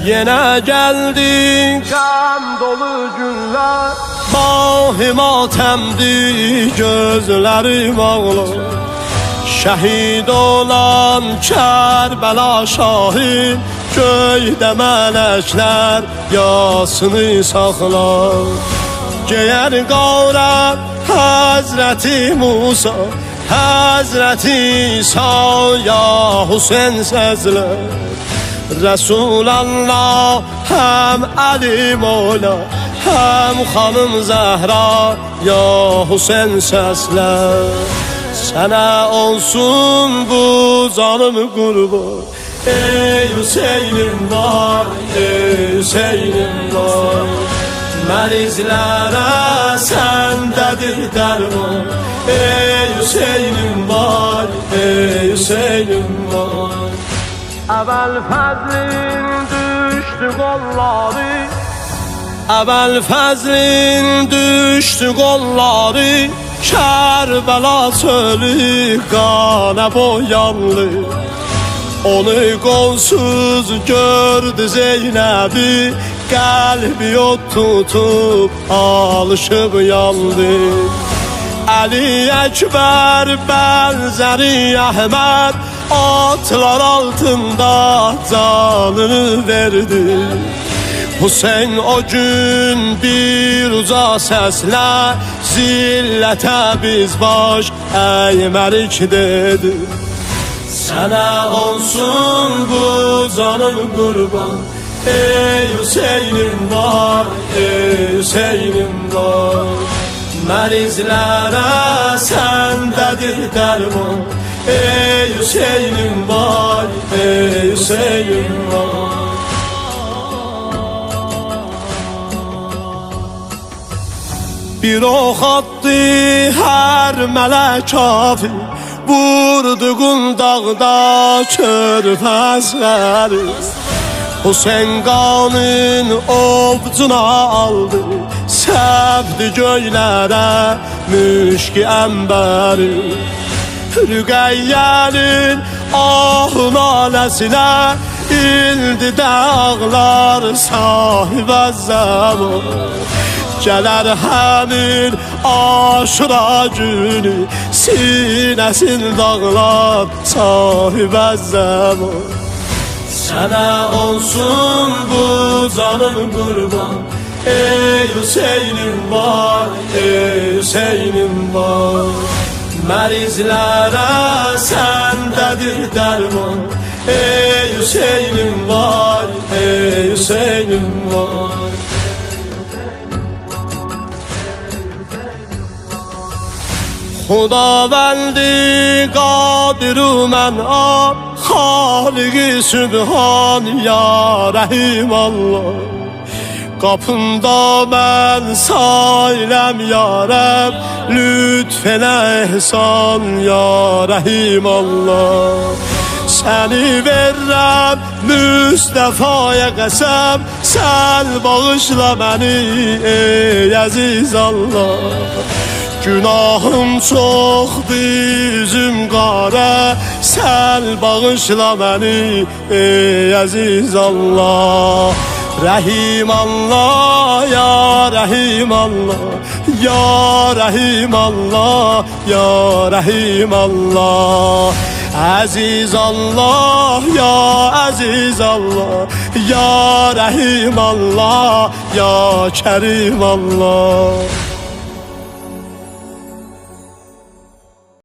Yine geldi kan dolu günler, bahim atemdi, gözlerim ağlar. Şehit olan Kerbela şahid, göyde melekler yasını saklar. Geyer qavrət Hazreti Musa, Hazreti İsa, ya Hüseyin səzlər. Resulallah hem Ali Mola, hem Hanım Zəhra, ya Hüseyin səslər. Sənə olsun bu canım qurban, ey Hüseynim var, ey Hüseynim var. Mərizlərə səndədir dərman, ey Hüseynim var, ey Hüseynim var. Əvvəl fəzlin düşdü qolları, əvvəl fəzlin düşdü qolları, Kərbəla çölü qana boyanlı. Onu qolsuz gördü Zeynəbi, qəlbi ot tutub alışıb yandı. Əli Əkbər bənzəri Əhməd, atlar altında canını verdi. Hüseyin o gün bir uca səslə, zillətə biz baş əymərik dedi. Sənə olsun bu canım qurban, ey Hüseynim var, ey Hüseynim var. Mərizlərə səndədir dərman, ey Hüseynim var, ey Hüseynim var. Bir ox attı hər mələk kafir, vurduğun dağda körfəzləri. Hüseyin qanın ovcuna aldı, səpdi göylərə müşki əmbəri. Rüqəyyənin ahı naləsinə ildi dağlar sahibə zaman. Gələr həmin aşura günü, sinəsin dağlar sahibə zaman. Sənə olsun bu canım qurban, ey Hüseynim var, ey Hüseynim var. Mərizlərə səndədir dərman, ey Hüseynim var, ey Hüseynim var. Xudavendi qadiru mən'am, Xaliqi Sübhan, ya Rəhim Allah. Qapında mən sailəm ya Rəb, lütf elə ehsan, ya Rəhim Allah. Səni verirəm Müstəfaya qəsəm, sən bağışla məni ey əziz Allah. Günahım çoxdur, üzüm qara, sən bağışla məni ey əziz Allah. Rəhim Allah, ya Rəhim Allah, ya Rəhim Allah, ya Rəhim Allah. Əziz Allah, ya Əziz Allah, ya Rəhim Allah, ya Kərim Allah.